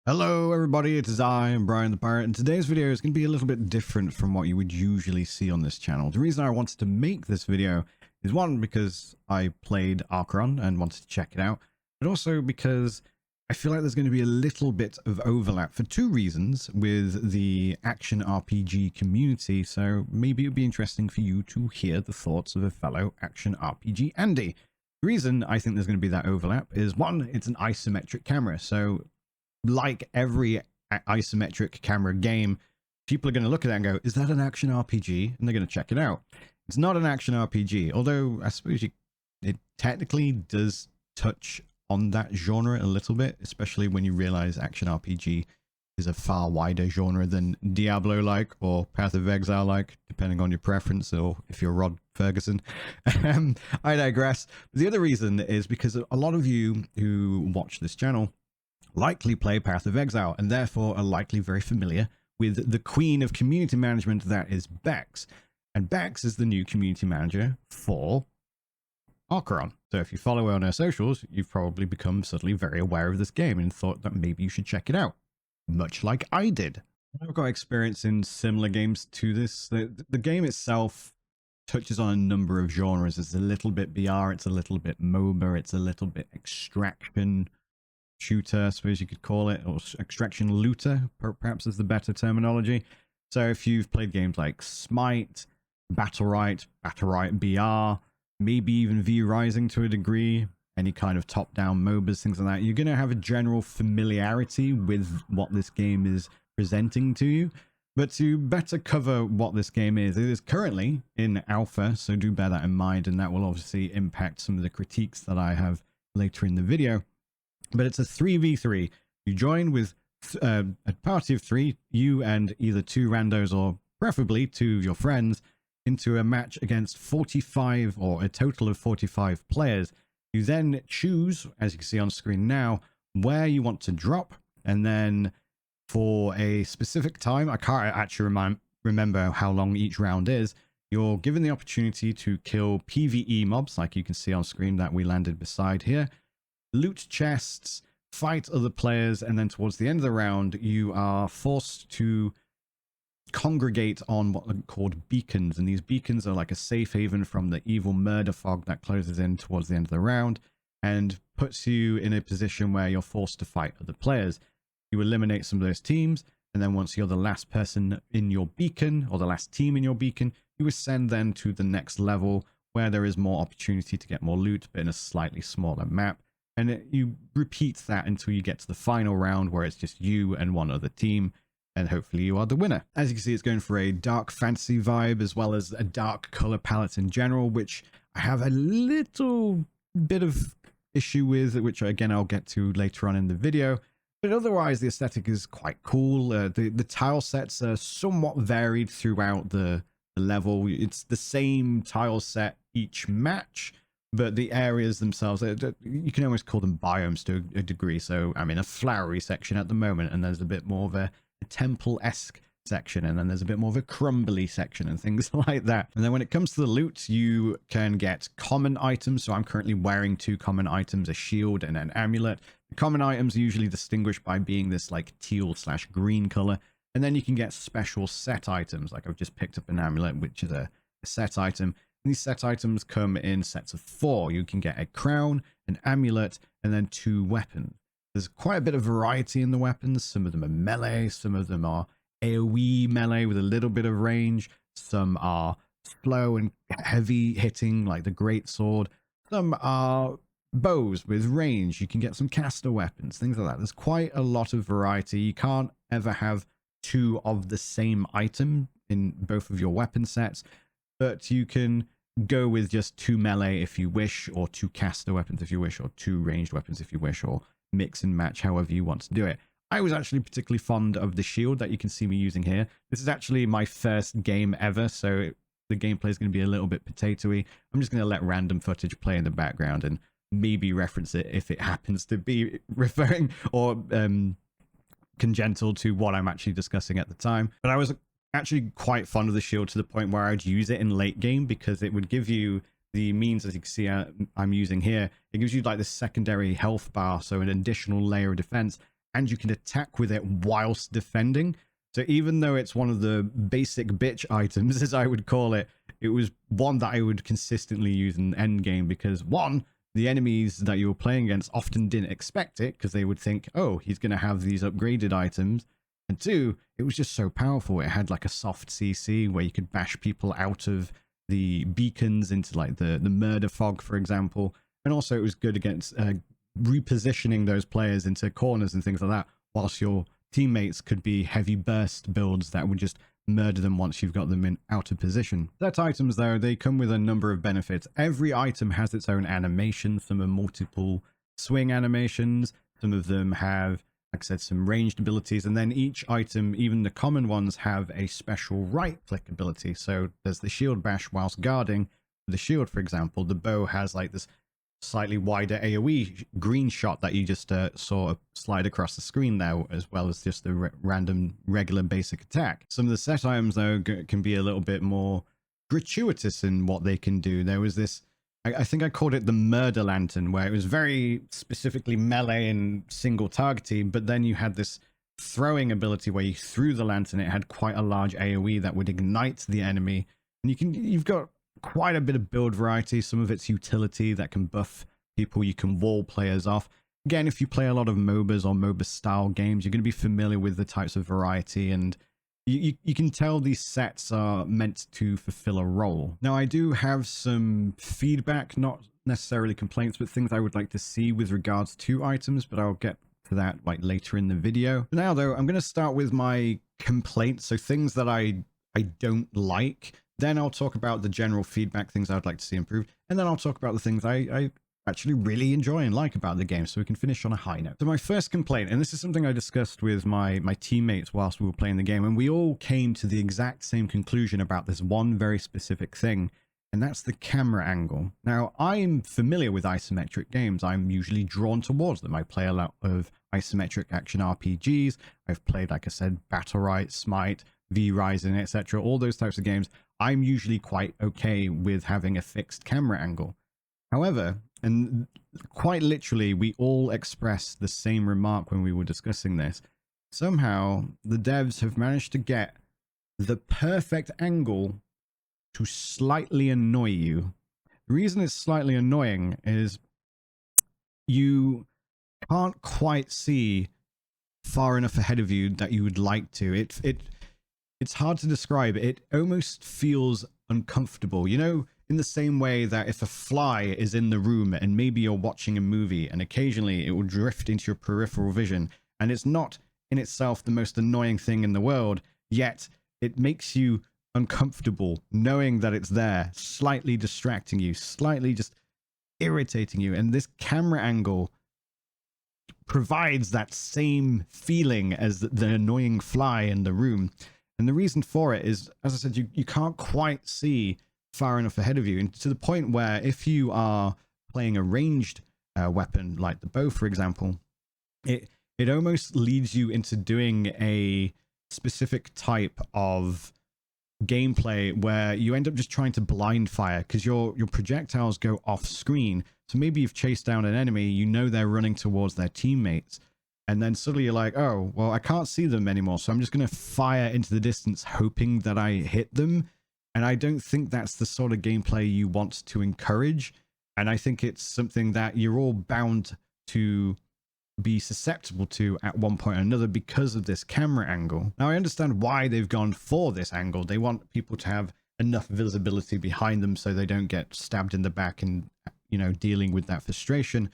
Hello everybody, it is I, am Brian the Pirate, and today's video is going to be a little bit different from what you would usually see on this channel. The reason I wanted to make this video is one, because I played Arkheron and wanted to check it out, but also because I feel like there's going to be a little bit of overlap for two reasons with the action RPG community, so maybe it would be interesting for you to hear the thoughts of a fellow action RPG Andy. The reason I think there's going to be that overlap is one, it's an isometric camera, so like every isometric camera game, people are going to look at that and go, is that an action RPG? And they're going to check it out. It's not an action RPG, although I suppose it technically does touch on that genre a little bit, especially when you realize action RPG is a far wider genre than Diablo-like or Path of Exile-like, depending on your preference, or if you're Rod Ferguson. I digress. The other reason is because a lot of you who watch this channel likely play Path of Exile, and therefore are likely very familiar with the queen of community management that is Bex. And Bex is the new community manager for Arkheron. So if you follow her on her socials, you've probably become suddenly very aware of this game and thought that maybe you should check it out, much like I did. I've got experience in similar games to this. The game itself touches on a number of genres. It's a little bit BR, it's a little bit MOBA, it's a little bit extraction shooter, I suppose you could call it, or extraction looter, perhaps is the better terminology. So if you've played games like Smite, Battlerite BR, maybe even V Rising to a degree, any kind of top-down MOBAs, things like that, you're going to have a general familiarity with what this game is presenting to you. But to better cover what this game is, it is currently in alpha, so do bear that in mind, and that will obviously impact some of the critiques that I have later in the video. But it's a 3v3. You join with a party of 3, you and either 2 randos or preferably 2 of your friends, into a match against 45 or a total of 45 players. You then choose, as you can see on screen now, where you want to drop, and then for a specific time, I can't actually remember how long each round is, you're given the opportunity to kill PvE mobs, like you can see on screen that we landed beside here, loot chests, fight other players, and then towards the end of the round, you are forced to congregate on what are called beacons. And these beacons are like a safe haven from the evil murder fog that closes in towards the end of the round and puts you in a position where you're forced to fight other players. You eliminate some of those teams, and then once you're the last person in your beacon, or the last team in your beacon, you ascend then to the next level where there is more opportunity to get more loot, but in a slightly smaller map. And you repeat that until you get to the final round where it's just you and one other team, and hopefully you are the winner. As you can see, it's going for a dark fantasy vibe as well as a dark color palette in general, which I have a little bit of issue with, which again I'll get to later on in the video. But otherwise, the aesthetic is quite cool. The tile sets are somewhat varied throughout the level. It's the same tile set each match, but the areas themselves, you can almost call them biomes to a degree. So I'm in a flowery section at the moment, and there's a bit more of a temple-esque section, and then there's a bit more of a crumbly section and things like that. And then when it comes to the loot, you can get common items. So I'm currently wearing 2 common items, a shield and an amulet. The common items are usually distinguished by being this like teal/green color. And then you can get special set items. Like I've just picked up an amulet, which is a set item. These set items come in sets of 4. You can get a crown, an amulet, and then 2 weapons. There's quite a bit of variety in the weapons. Some of them are melee, some of them are AoE melee with a little bit of range. Some are slow and heavy hitting, like the great sword. Some are bows with range. You can get some caster weapons, things like that. There's quite a lot of variety. You can't ever have 2 of the same item in both of your weapon sets, but you can go with just 2 melee if you wish, or 2 caster weapons if you wish, or 2 ranged weapons if you wish, or mix and match however you want to do it. I was actually particularly fond of the shield that you can see me using here. This is actually my first game ever, so the gameplay is going to be a little bit potatoey. I'm just going to let random footage play in the background and maybe reference it if it happens to be referring or congenital to what I'm actually discussing at the time. But I was actually quite fond of the shield to the point where I'd use it in late game, because it would give you the means, as you can see I'm using here. It gives you like this secondary health bar, so an additional layer of defense, and you can attack with it whilst defending. So even though it's one of the basic bitch items, as I would call it, it was one that I would consistently use in endgame because, one, the enemies that you were playing against often didn't expect it because they would think, oh, he's going to have these upgraded items. And two, it was just so powerful. It had like a soft CC where you could bash people out of the beacons into like the murder fog, for example. And also it was good against repositioning those players into corners and things like that, whilst your teammates could be heavy burst builds that would just murder them once you've got them in out of position. Set items, though, they come with a number of benefits. Every item has its own animation. Some are multiple swing animations. Some of them have, like I said, some ranged abilities. And then each item, even the common ones, have a special right-click ability. So there's the shield bash whilst guarding the shield, for example. The bow has like this slightly wider AoE green shot that you just saw slide across the screen there, as well as just the random regular basic attack. Some of the set items, though, can be a little bit more gratuitous in what they can do. There was this, I think I called it the murder lantern, where it was very specifically melee and single targeting, but then you had this throwing ability where you threw the lantern. It had quite a large AoE that would ignite the enemy, and you've got quite a bit of build variety. Some of it's utility that can buff people. You can wall players off. Again, if you play a lot of MOBAs or MOBA style games, you're going to be familiar with the types of variety, and you can tell these sets are meant to fulfill a role. Now, I do have some feedback, not necessarily complaints, but things I would like to see with regards to items, but I'll get to that like later in the video. For now, though, I'm going to start with my complaints, so things that I don't like. Then I'll talk about the general feedback, things I'd like to see improved. And then I'll talk about the things I actually really enjoy and like about the game, so we can finish on a high note. So my first complaint, and this is something I discussed with my teammates whilst we were playing the game, and we all came to the exact same conclusion about this one very specific thing, and that's the camera angle. Now, I'm familiar with isometric games. I'm usually drawn towards them. I play a lot of isometric action RPGs. I've played, like I said, Battlerite, Smite, V-Rising, etc., all those types of games. I'm usually quite okay with having a fixed camera angle. However, and quite literally, we all expressed the same remark when we were discussing this. Somehow, the devs have managed to get the perfect angle to slightly annoy you. The reason it's slightly annoying is you can't quite see far enough ahead of you that you would like to. It's hard to describe. It almost feels uncomfortable. You know, in the same way that if a fly is in the room and maybe you're watching a movie and occasionally it will drift into your peripheral vision, and it's not in itself the most annoying thing in the world, yet it makes you uncomfortable knowing that it's there, slightly distracting you, slightly just irritating you. And this camera angle provides that same feeling as the annoying fly in the room. And the reason for it is, as I said, you can't quite see far enough ahead of you, and to the point where if you are playing a ranged weapon like the bow, for example, it almost leads you into doing a specific type of gameplay where you end up just trying to blind fire because your projectiles go off screen. So maybe you've chased down an enemy, you know they're running towards their teammates, and then suddenly you're like, oh, well, I can't see them anymore, so I'm just going to fire into the distance hoping that I hit them. And I don't think that's the sort of gameplay you want to encourage. And I think it's something that you're all bound to be susceptible to at one point or another because of this camera angle. Now, I understand why they've gone for this angle. They want people to have enough visibility behind them so they don't get stabbed in the back and, you know, dealing with that frustration.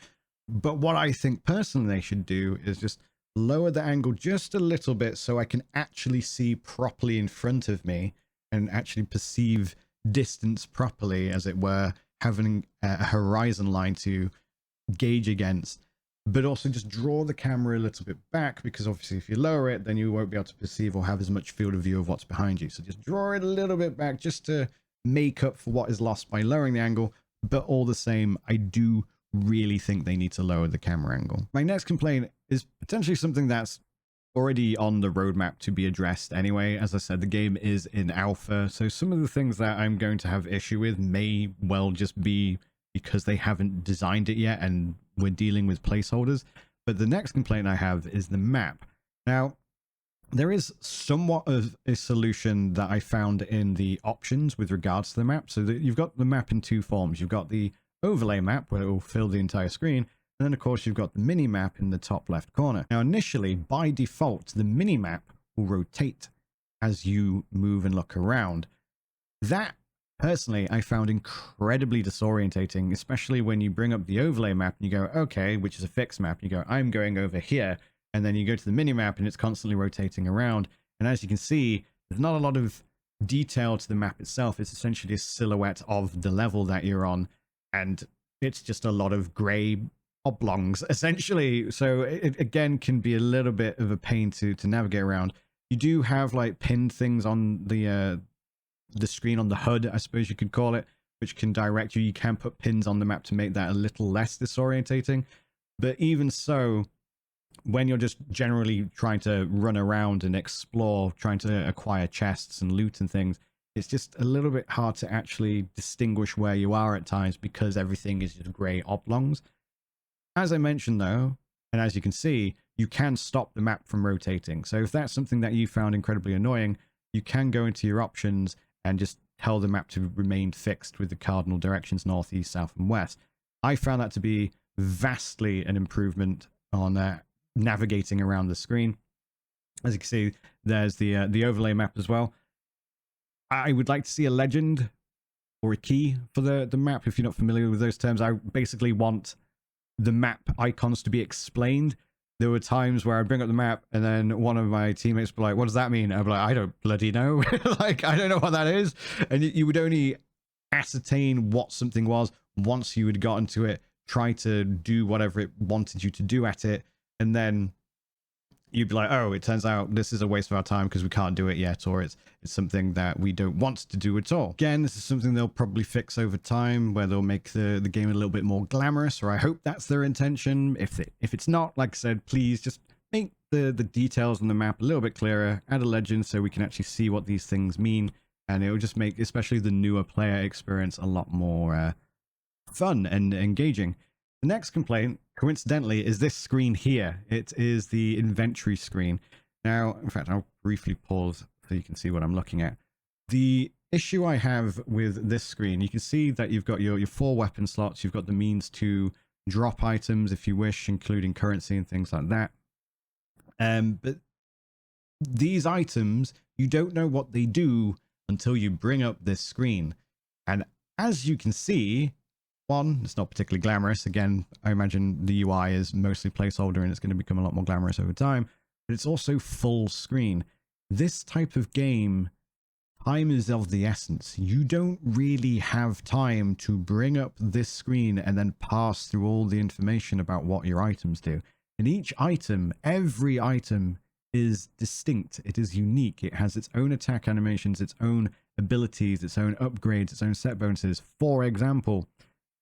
But what I think personally they should do is just lower the angle just a little bit so I can actually see properly in front of me and actually perceive distance properly, as it were, having a horizon line to gauge against, but also just draw the camera a little bit back, because obviously if you lower it, then you won't be able to perceive or have as much field of view of what's behind you. So just draw it a little bit back just to make up for what is lost by lowering the angle. But all the same, I do really think they need to lower the camera angle. My next complaint is potentially something that's already on the roadmap to be addressed anyway. As I said, the game is in alpha, so some of the things that I'm going to have issue with may well just be because they haven't designed it yet and we're dealing with placeholders. But the next complaint I have is the map. Now, there is somewhat of a solution that I found in the options with regards to the map. So that you've got the map in two forms. You've got the overlay map where it will fill the entire screen. And then, of course, you've got the mini map in the top left corner. Now, initially, by default, the mini map will rotate as you move and look around. That, personally, I found incredibly disorientating, especially when you bring up the overlay map and you go, okay, which is a fixed map. You go, I'm going over here. And then you go to the mini map and it's constantly rotating around. And as you can see, there's not a lot of detail to the map itself. It's essentially a silhouette of the level that you're on. And it's just a lot of gray oblongs, essentially. So it again can be a little bit of a pain to navigate around. You do have like pinned things on the screen on the HUD, I suppose you could call it, which can direct you. You can put pins on the map to make that a little less disorientating. But even so, when you're just generally trying to run around and explore, trying to acquire chests and loot and things, it's just a little bit hard to actually distinguish where you are at times because everything is just grey oblongs. As I mentioned though, and as you can see, you can stop the map from rotating. So if that's something that you found incredibly annoying, you can go into your options and just tell the map to remain fixed with the cardinal directions north, east, south, and west. I found that to be vastly an improvement on navigating around the screen. As you can see, there's the overlay map as well. I would like to see a legend or a key for the map. If you're not familiar with those terms, I basically want the map icons to be explained. There were times where I'd bring up the map and then one of my teammates would be like, what does that mean? I'd be like, I don't bloody know. Like, I don't know what that is. And you would only ascertain what something was once you had gotten to it, try to do whatever it wanted you to do at it, and then you'd be like, oh, it turns out this is a waste of our time because we can't do it yet, or it's something that we don't want to do at all. Again, this is something they'll probably fix over time, where they'll make the game a little bit more glamorous, or I hope that's their intention. If it's not, like I said, please just make the details on the map a little bit clearer, add a legend so we can actually see what these things mean, and it will just make especially the newer player experience a lot more fun and engaging. The next complaint, coincidentally, is this screen here. It is the inventory screen. Now, in fact, I'll briefly pause so you can see what I'm looking at. The issue I have with this screen, you can see that you've got your 4 weapon slots. You've got the means to drop items if you wish, including currency and things like that. But these items, you don't know what they do until you bring up this screen. And as you can see, one, it's not particularly glamorous. Again, I imagine the UI is mostly placeholder and it's going to become a lot more glamorous over time, but it's also full screen. This type of game, time is of the essence. You don't really have time to bring up this screen and then pass through all the information about what your items do. And each item, every item is distinct. It is unique. It has its own attack animations, its own abilities, its own upgrades, its own set bonuses. For example,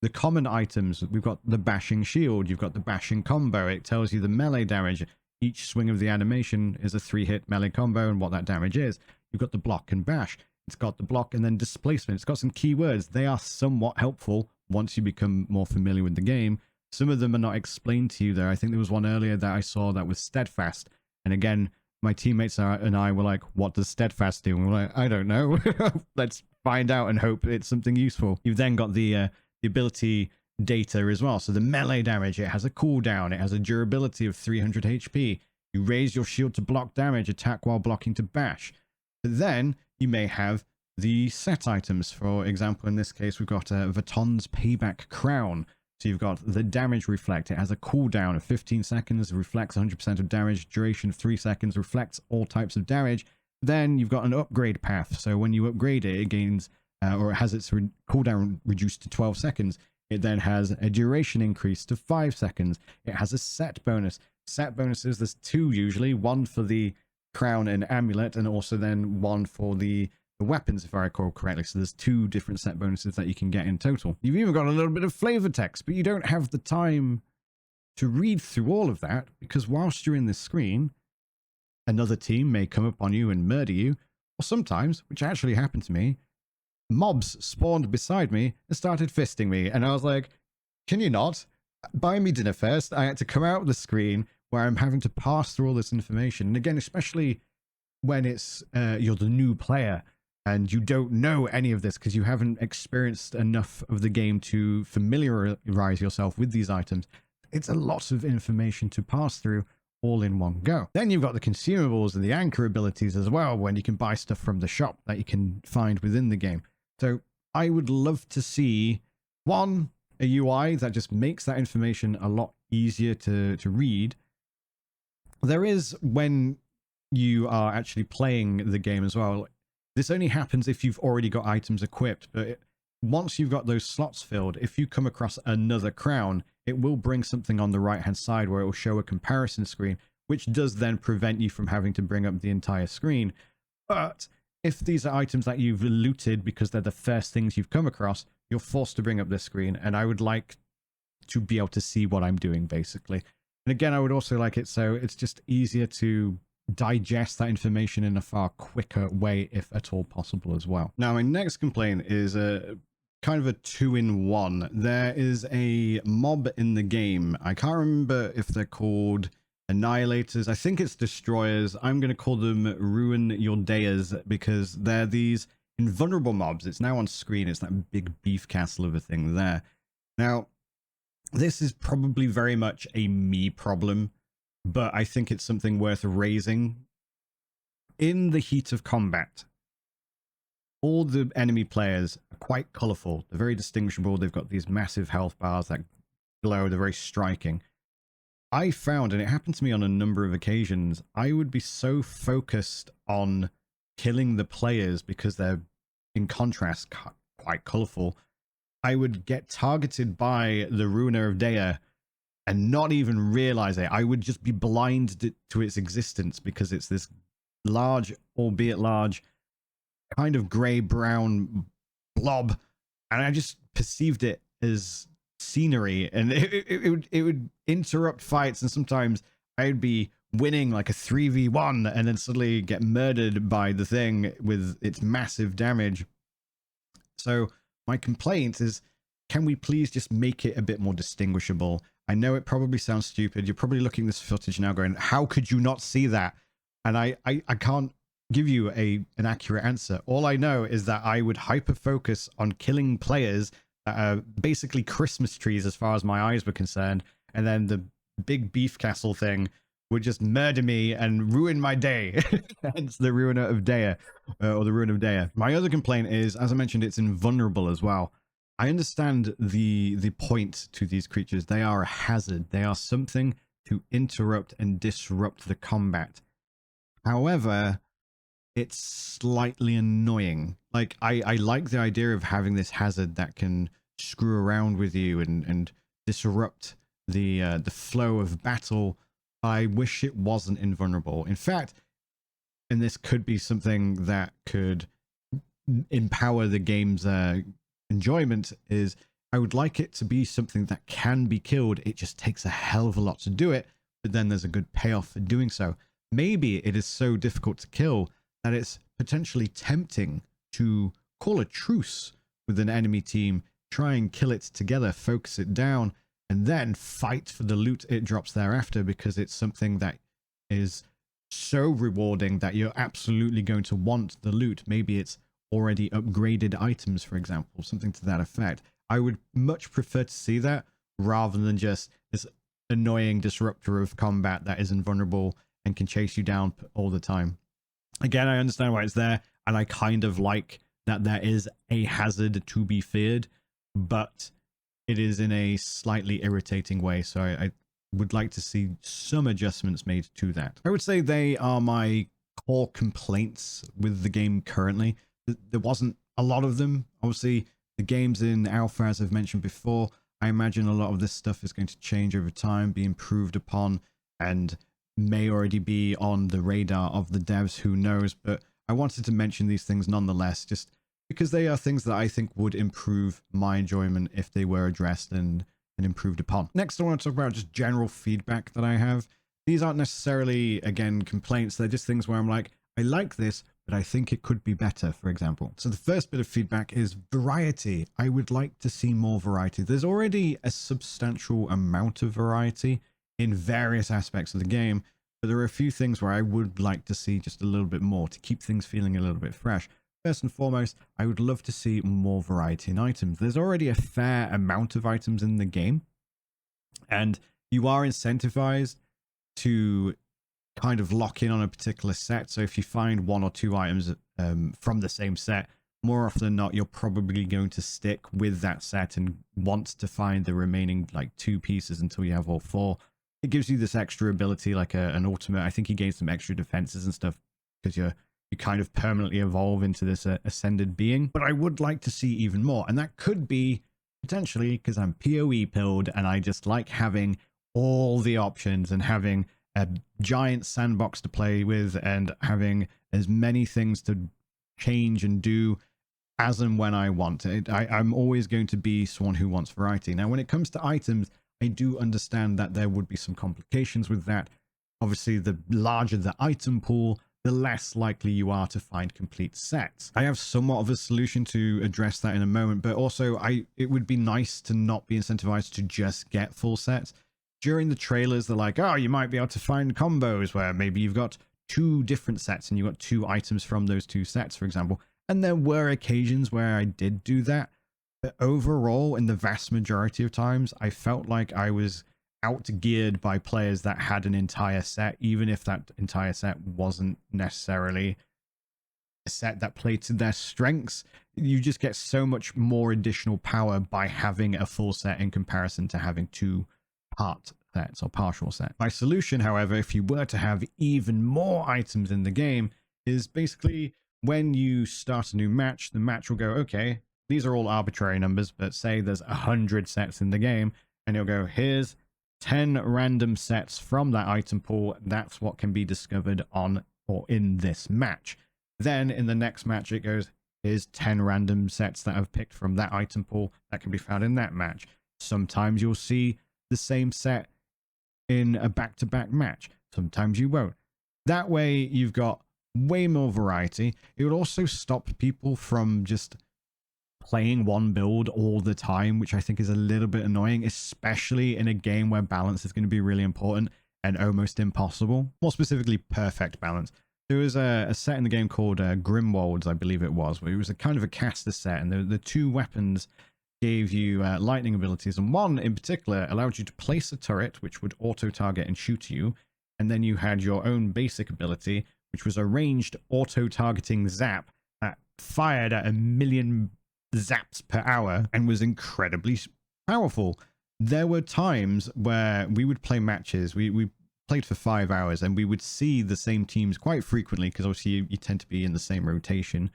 the common items, we've got the bashing shield, you've got the bashing combo. It tells you the melee damage. Each swing of the animation is a 3-hit melee combo and what that damage is. You've got the block and bash. It's got the block and then displacement. It's got some keywords. They are somewhat helpful once you become more familiar with the game. Some of them are not explained to you there. I think there was one earlier that I saw that was steadfast. And again, my teammates and I were like, what does steadfast do? And we're like, I don't know. Let's find out and hope it's something useful. You've then got the ability data as well. So the melee damage, it has a cooldown. It has a durability of 300 HP. You raise your shield to block damage, attack while blocking to bash. But then you may have the set items. For example, in this case, we've got Vaton's Payback Crown. So you've got the damage reflect. It has a cooldown of 15 seconds, reflects 100% of damage, duration of 3 seconds, reflects all types of damage. Then you've got an upgrade path. So when you upgrade it, it gains, or it has its cooldown reduced to 12 seconds. It then has a duration increase to 5 seconds. It has a set bonus. Set bonuses, there's 2 usually, one for the crown and amulet, and also then one for the weapons, if I recall correctly. So there's 2 different set bonuses that you can get in total. You've even got a little bit of flavor text, but you don't have the time to read through all of that, because whilst you're in this screen, another team may come up on you and murder you, or sometimes, which actually happened to me, mobs spawned beside me and started fisting me, and I was like, can you not? buy me dinner first. I had to come out of the screen where I'm having to pass through all this information. And again, especially when it's you're the new player and you don't know any of this because you haven't experienced enough of the game to familiarize yourself with these items. It's a lot of information to pass through all in one go. Then you've got the consumables and the anchor abilities as well, when you can buy stuff from the shop that you can find within the game. So I would love to see, one, a UI that just makes that information a lot easier to read. There is, when you are actually playing the game as well, this only happens if you've already got items equipped, but once you've got those slots filled, if you come across another crown, it will bring something on the right hand side where it will show a comparison screen, which does then prevent you from having to bring up the entire screen. But if these are items that you've looted because they're the first things you've come across, you're forced to bring up this screen, and I would like to be able to see what I'm doing, basically. And again, I would also like it so it's just easier to digest that information in a far quicker way, if at all possible as well. Now, my next complaint is a kind of a two-in-one. There is a mob in the game. I can't remember if they're called Annihilators. I think it's Destroyers. I'm going to call them Ruin Your Dayas because they're these invulnerable mobs. It's now on screen. It's that big beef castle of a thing there. Now, this is probably very much a me problem, but I think it's something worth raising. In the heat of combat, all the enemy players are quite colorful. They're very distinguishable. They've got these massive health bars that glow. They're very striking. I found, and it happened to me on a number of occasions, I would be so focused on killing the players because they're, in contrast, quite colorful. I would get targeted by the Ruiner of Daya and not even realize it. I would just be blind to its existence because it's this large, albeit large, kind of gray-brown blob, and I just perceived it as scenery, and it would interrupt fights, and sometimes I'd be winning like a 3v1 and then suddenly get murdered by the thing with its massive damage. So my complaint is, can we please just make it a bit more distinguishable? I know it probably sounds stupid. You're probably looking at this footage now going, how could you not see that? And I can't give you an accurate answer. All I know is that I would hyper focus on killing players that are basically Christmas trees as far as my eyes were concerned, and then the big beef castle thing would just murder me and ruin my day. Hence the Ruiner of Daya, or the Ruin of Daya. My other complaint is, as I mentioned, it's invulnerable as well. I understand the point to these creatures. They are a hazard. They are something to interrupt and disrupt the combat. However, it's slightly annoying. Like, I like the idea of having this hazard that can screw around with you and disrupt the flow of battle. I wish it wasn't invulnerable. In fact, and this could be something that could empower the game's enjoyment, is I would like it to be something that can be killed. It just takes a hell of a lot to do it, but then there's a good payoff for doing so. Maybe it is so difficult to kill that it's potentially tempting to call a truce with an enemy team, try and kill it together, focus it down, and then fight for the loot it drops thereafter, because it's something that is so rewarding that you're absolutely going to want the loot. Maybe it's already upgraded items, for example, something to that effect. I would much prefer to see that rather than just this annoying disruptor of combat that is invulnerable and can chase you down all the time. Again, I understand why it's there, and I kind of like that there is a hazard to be feared, but it is in a slightly irritating way, so I would like to see some adjustments made to that. I would say they are my core complaints with the game currently. There wasn't a lot of them. Obviously, the game's in alpha, as I've mentioned before. I imagine a lot of this stuff is going to change over time, be improved upon, and may already be on the radar of the devs, who knows. But I wanted to mention these things nonetheless, just because they are things that I think would improve my enjoyment if they were addressed and improved upon. Next, I want to talk about just general feedback that I have. These aren't necessarily, again, complaints. They're just things where I'm like, I like this, but I think it could be better, for example. So the first bit of feedback is variety. I would like to see more variety. There's already a substantial amount of variety in various aspects of the game, but there are a few things where I would like to see just a little bit more to keep things feeling a little bit fresh. First and foremost, I would love to see more variety in items. There's already a fair amount of items in the game, and you are incentivized to kind of lock in on a particular set. So if you find one or two items from the same set, more often than not, you're probably going to stick with that set and want to find the remaining like 2 pieces until you have all 4. It gives you this extra ability, like an ultimate. I think you gain some extra defenses and stuff because you kind of permanently evolve into this ascended being. But I would like to see even more, and that could be potentially because I'm PoE pilled and I just like having all the options and having a giant sandbox to play with and having as many things to change and do as and when I want. I'm always going to be someone who wants variety. Now, when it comes to items, I do understand that there would be some complications with that. Obviously, the larger the item pool, the less likely you are to find complete sets. I have somewhat of a solution to address that in a moment, but also it would be nice to not be incentivized to just get full sets. During the trailers, they're like, oh, you might be able to find combos where maybe you've got 2 different sets and you got 2 items from those 2 sets, for example. And there were occasions where I did do that. But overall, in the vast majority of times, I felt like I was outgeared by players that had an entire set, even if that entire set wasn't necessarily a set that played to their strengths. You just get so much more additional power by having a full set in comparison to having 2 part sets or partial sets. My solution, however, if you were to have even more items in the game, is basically when you start a new match, the match will go, okay, these are all arbitrary numbers, but say there's 100 sets in the game, and you'll go, here's 10 random sets from that item pool. That's what can be discovered on or in this match. Then in the next match, it goes, here's 10 random sets that I've picked from that item pool that can be found in that match. Sometimes you'll see the same set in a back-to-back match. Sometimes you won't. That way, you've got way more variety. It would also stop people from just playing one build all the time, which I think is a little bit annoying, especially in a game where balance is going to be really important and almost impossible. More specifically, perfect balance. There was a set in the game called Grimwolds, I believe it was, where it was a kind of a caster set, and the 2 weapons gave you lightning abilities, and one in particular allowed you to place a turret which would auto-target and shoot you, and then you had your own basic ability, which was a ranged auto-targeting zap that fired at 1,000,000 zaps per hour and was incredibly powerful. There were times where we would play matches, we played for 5 hours, and we would see the same teams quite frequently, because obviously you tend to be in the same rotation.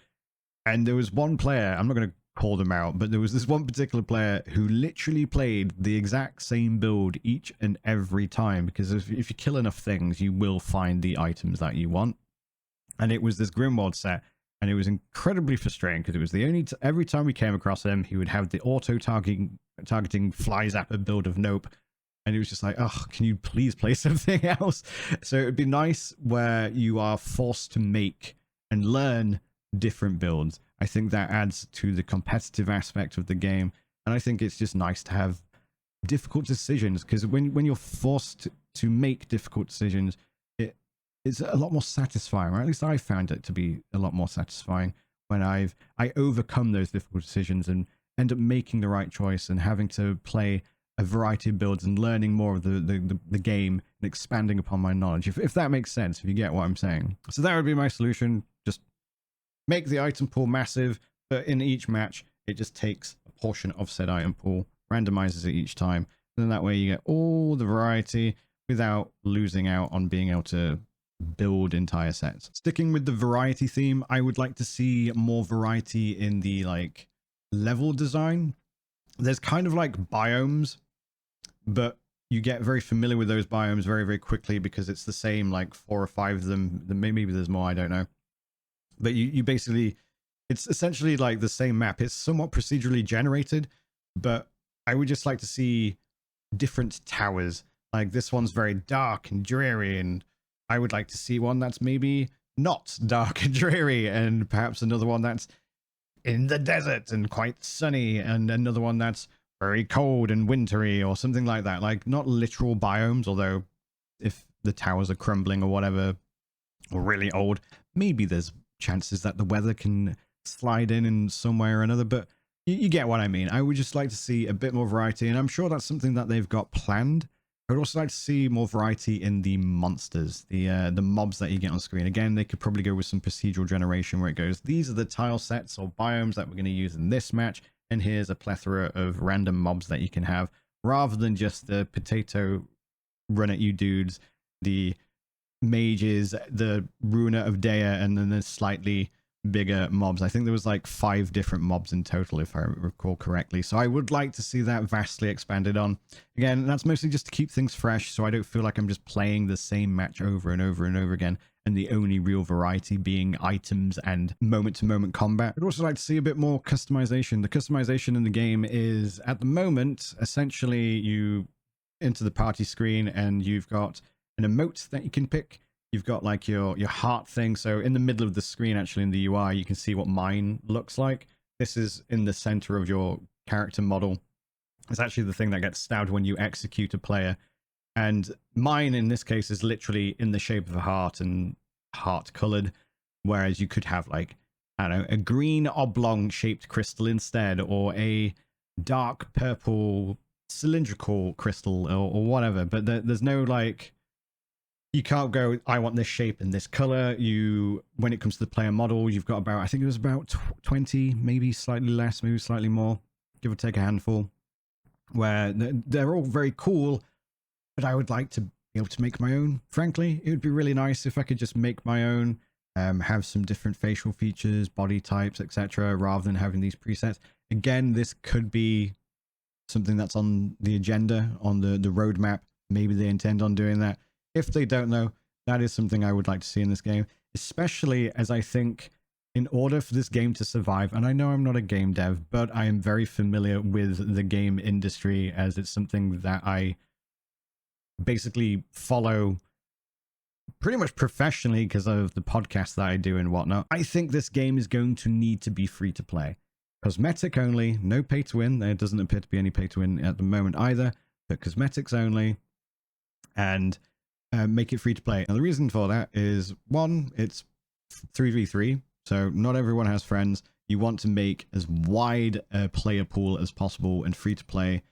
And there was one player, I'm not going to call them out, but there was this one particular player who literally played the exact same build each and every time, because if you kill enough things, you will find the items that you want. And it was this Grimwald set, and it was incredibly frustrating because it was the only every time we came across him, he would have the auto-targeting fly zapper build of Nope, and it was just like, oh, can you please play something else? So it'd be nice where you are forced to make and learn different builds. I think that adds to the competitive aspect of the game, and I think it's just nice to have difficult decisions, because when you're forced to make difficult decisions, it's a lot more satisfying, or at least I found it to be a lot more satisfying when I overcome those difficult decisions and end up making the right choice and having to play a variety of builds and learning more of the game and expanding upon my knowledge, if that makes sense, if you get what I'm saying. So that would be my solution. Just make the item pool massive, but in each match, it just takes a portion of said item pool, randomizes it each time, and then that way you get all the variety without losing out on being able to build entire sets. Sticking with the variety theme, I would like to see more variety in the like level design. There's kind of like biomes, but you get very familiar with those biomes very, very quickly because it's the same like 4 or 5 of them. Maybe there's more, I don't know. But you basically, it's essentially like the same map. It's somewhat procedurally generated, but I would just like to see different towers. Like this one's very dark and dreary, and I would like to see one that's maybe not dark and dreary, and perhaps another one that's in the desert and quite sunny, and another one that's very cold and wintry or something like that. Like, not literal biomes, although if the towers are crumbling or whatever, or really old, maybe there's chances that the weather can slide in some way or another, but you get what I mean. I would just like to see a bit more variety, and I'm sure that's something that they've got planned. I would also like to see more variety in the monsters, the mobs that you get on screen. Again, they could probably go with some procedural generation where it goes, these are the tile sets or biomes that we're going to use in this match, and here's a plethora of random mobs that you can have, rather than just the potato run at you dudes, the mages, the Ruiner of Dea, and then the slightly bigger mobs. I think there was like 5 different mobs in total, if I recall correctly. So I would like to see that vastly expanded on. Again, that's mostly just to keep things fresh, so I don't feel like I'm just playing the same match over and over and over again, and the only real variety being items and moment-to-moment combat. I'd also like to see a bit more customization. The customization in the game is, at the moment, essentially you enter the party screen and you've got an emote that you can pick. You've got like your heart thing. So in the middle of the screen, actually in the UI, you can see what mine looks like. This is in the center of your character model. It's actually the thing that gets stabbed when you execute a player. And mine in this case is literally in the shape of a heart and heart colored. Whereas you could have like, I don't know, a green oblong shaped crystal instead, or a dark purple cylindrical crystal or whatever. But there's no like, you can't go, I want this shape and this color. When it comes to the player model, you've got about, I think it was about 20, maybe slightly less, maybe slightly more, give or take a handful, where they're all very cool, but I would like to be able to make my own. Frankly, it would be really nice if I could just make my own, have some different facial features, body types, etc., rather than having these presets. Again, this could be something that's on the agenda, on the roadmap. Maybe they intend on doing that. If they don't know, that is something I would like to see in this game, especially as I think in order for this game to survive, and I know I'm not a game dev, but I am very familiar with the game industry as it's something that I basically follow pretty much professionally because of the podcast that I do and whatnot. I think this game is going to need to be free to play. Cosmetic only, no pay to win. There doesn't appear to be any pay to win at the moment either, but cosmetics only, and make it free to play. Now the reason for that is, one, it's 3v3, so not everyone has friends. You want to make as wide a player pool as possible, and free to play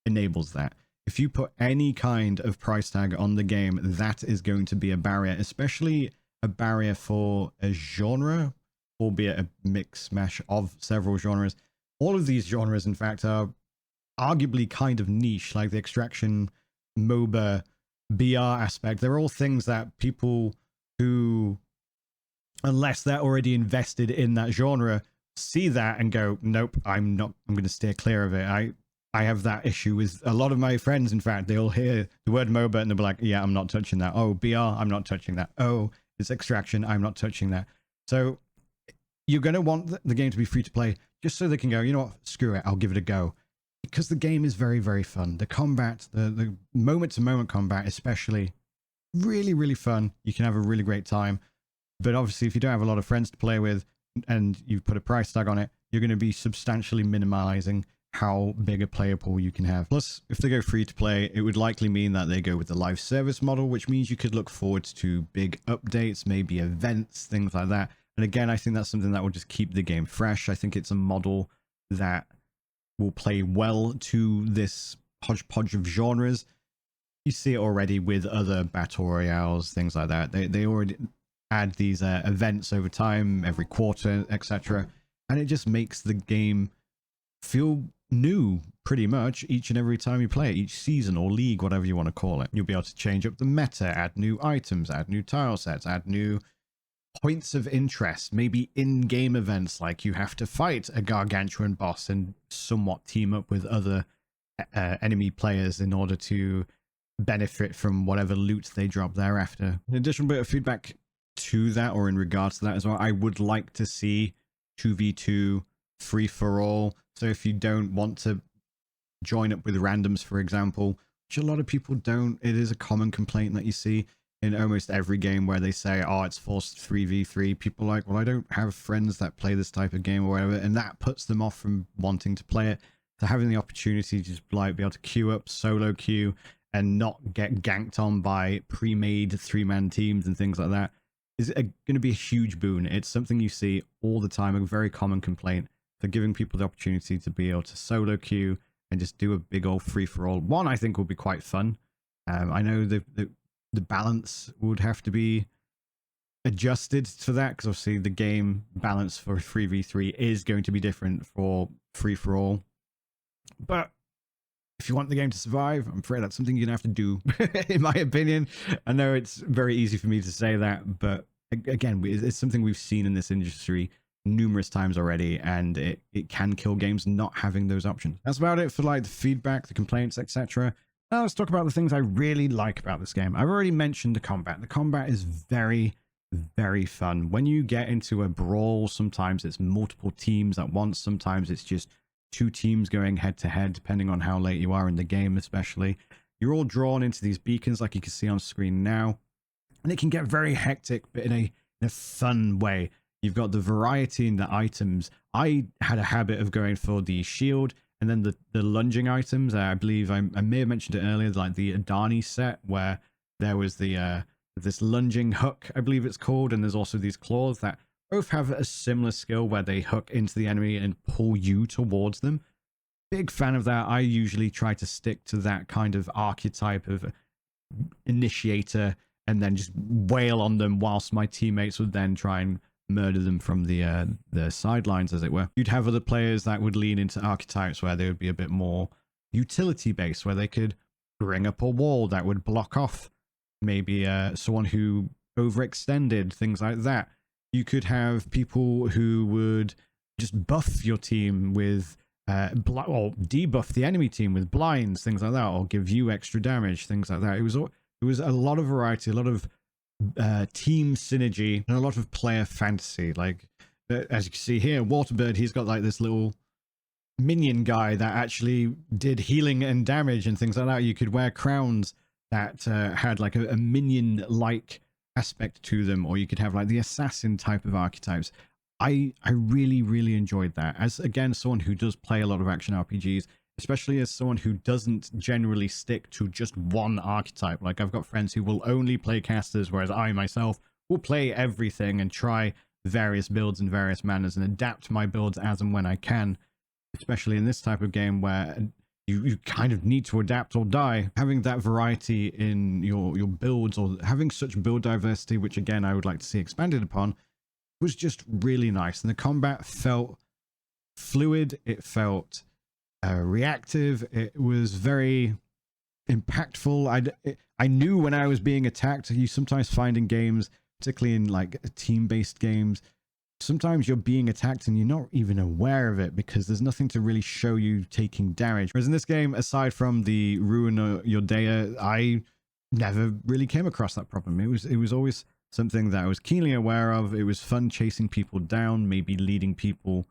enables that. If you put any kind of price tag on the game, that is going to be a barrier, especially a barrier for a genre, albeit a mix mash of several genres. All of these genres, in fact, are arguably kind of niche, like the extraction, MOBA, BR aspect. They're all things that people who, unless they're already invested in that genre, see that and go, nope, I'm going to steer clear of it. I have that issue with a lot of my friends. In fact, they'll hear the word MOBA and they'll be like, yeah, I'm not touching that. Oh, BR, I'm not touching that. Oh, it's extraction, I'm not touching that. So you're going to want the game to be free to play, just so they can go, you know what, screw it, I'll give it a go. Because the game is very, very fun. The combat, the moment-to-moment combat especially, really, really fun. You can have a really great time. But obviously, if you don't have a lot of friends to play with and you put a price tag on it, you're going to be substantially minimalizing how big a player pool you can have. Plus, if they go free to play, it would likely mean that they go with the live service model, which means you could look forward to big updates, maybe events, things like that. And again, I think that's something that will just keep the game fresh. I think it's a model that will play well to this hodgepodge of genres. You see it already with other battle royales, things like that. They already add these events over time, every quarter, etc. And it just makes the game feel new pretty much each and every time you play it, each season or league, whatever you want to call it. You'll be able to change up the meta, add new items, add new tile sets, add new points of interest, maybe in-game events like you have to fight a gargantuan boss and somewhat team up with other enemy players in order to benefit from whatever loot they drop thereafter. An additional bit of feedback to that, or in regards to that as well, I would like to see 2v2 free-for-all. So if you don't want to join up with randoms, for example, which a lot of people don't, it is a common complaint that you see in almost every game where they say, oh, it's forced 3v3. People are like, well, I don't have friends that play this type of game or whatever, and that puts them off from wanting to play it. So having the opportunity to just like be able to queue up, solo queue, and not get ganked on by pre-made 3-man teams and things like that is going to be a huge boon. It's something you see all the time, a very common complaint, for giving people the opportunity to be able to solo queue and just do a big old free-for-all. One, I think, will be quite fun. I know the balance would have to be adjusted for that, because obviously the game balance for 3v3 is going to be different for free-for-all. But if you want the game to survive, I'm afraid that's something you're going to have to do, in my opinion. I know it's very easy for me to say that, but again, it's something we've seen in this industry numerous times already, and it can kill games not having those options. That's about it for like the feedback, the complaints, etc. Now let's talk about the things I really like about this game. I've already mentioned the combat. The combat is very, very fun. When you get into a brawl, sometimes it's multiple teams at once, sometimes it's just 2 teams going head to head, depending on how late you are in the game, especially. You're all drawn into these beacons like you can see on screen now, and it can get very hectic, but in a fun way. You've got the variety in the items. I had a habit of going for the shield and then the lunging items. I believe I may have mentioned it earlier, like the Adani set, where there was the this lunging hook, I believe it's called, and there's also these claws that both have a similar skill where they hook into the enemy and pull you towards them. Big fan of that. I usually try to stick to that kind of archetype of initiator and then just wail on them, whilst my teammates would then try and murder them from the sidelines, as it were. You'd have other players that would lean into archetypes where they would be a bit more utility based, where they could bring up a wall that would block off maybe someone who overextended, things like that. You could have people who would just buff your team with or debuff the enemy team with blinds, things like that, or give you extra damage, things like that. It was a lot of variety, a lot of team synergy, and a lot of player fantasy. Like, as you can see here, Waterbird, he's got like this little minion guy that actually did healing and damage and things like that. You could wear crowns that had like a minion-like aspect to them, or you could have like the assassin type of archetypes. I really, really enjoyed that. As, again, someone who does play a lot of action RPGs, especially as someone who doesn't generally stick to just one archetype. Like, I've got friends who will only play casters, whereas I myself will play everything and try various builds in various manners and adapt my builds as and when I can, especially in this type of game where you kind of need to adapt or die. Having that variety in your builds, or having such build diversity, which again I would like to see expanded upon, was just really nice. And the combat felt fluid, it felt reactive, it was very impactful. I knew when I was being attacked. You sometimes find in games, particularly in like team-based games, sometimes you're being attacked and you're not even aware of it because there's nothing to really show you taking damage. Whereas in this game, aside from the Ruin Yordea, I never really came across that problem. It was always something that I was keenly aware of. It was fun chasing people down, maybe leading people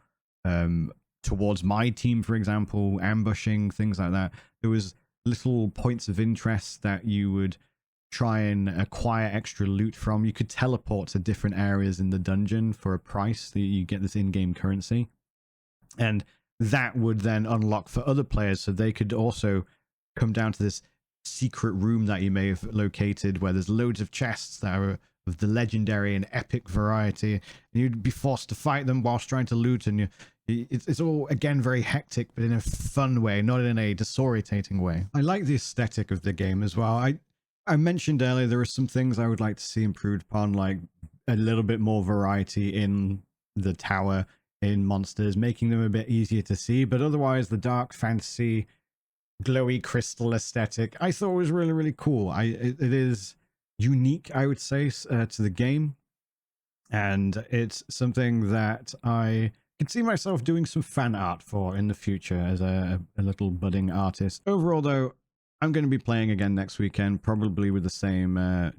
towards my team, for example, ambushing, things like that. There was little points of interest that you would try and acquire extra loot from. You could teleport to different areas in the dungeon for a price. You get this in-game currency, and that would then unlock for other players, so they could also come down to this secret room that you may have located where there's loads of chests that are of the legendary and epic variety, and you'd be forced to fight them whilst trying to loot, and it's all, again, very hectic, but in a fun way, not in a disorientating way. I like the aesthetic of the game as well. I mentioned earlier there are some things I would like to see improved upon, like a little bit more variety in the tower, in monsters, making them a bit easier to see. But otherwise, the dark fantasy, glowy crystal aesthetic, I thought was really, really cool. It is unique, I would say, to the game. And it's something that I can see myself doing some fan art for in the future as a little budding artist. Overall, though, I'm going to be playing again next weekend, probably with the same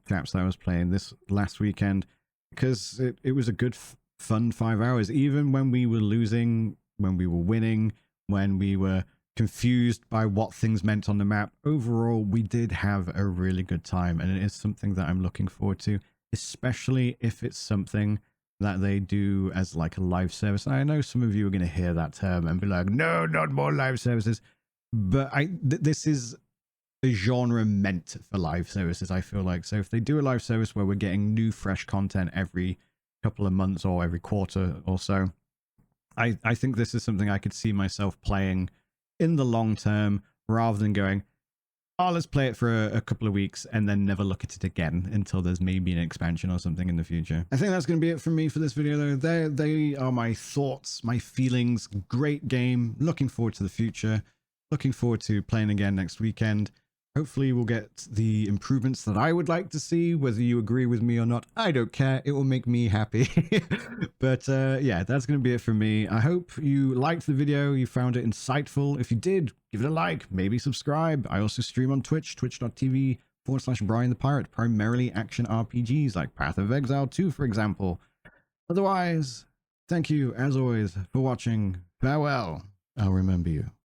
chaps that I was playing this last weekend, because it was a good, fun 5 hours. Even when we were losing, when we were winning, when we were confused by what things meant on the map. Overall, we did have a really good time, and it is something that I'm looking forward to, especially if it's something that they do as like a live service. And I know some of you are going to hear that term and be like, no, not more live services. But this is a genre meant for live services, I feel like. So if they do a live service where we're getting new, fresh content every couple of months or every quarter or so, I think this is something I could see myself playing in the long term, rather than going, oh, let's play it for a couple of weeks and then never look at it again until there's maybe an expansion or something in the future. I think that's going to be it from me for this video, though. They are my thoughts, my feelings. Great game. Looking forward to the future. Looking forward to playing again next weekend. Hopefully we'll get the improvements that I would like to see. Whether you agree with me or not, I don't care. It will make me happy. But yeah, that's going to be it from me. I hope you liked the video, you found it insightful. If you did, give it a like, maybe subscribe. I also stream on Twitch, twitch.tv/Brian the Pirate, primarily action RPGs like Path of Exile 2, for example. Otherwise, thank you, as always, for watching. Farewell. I'll remember you.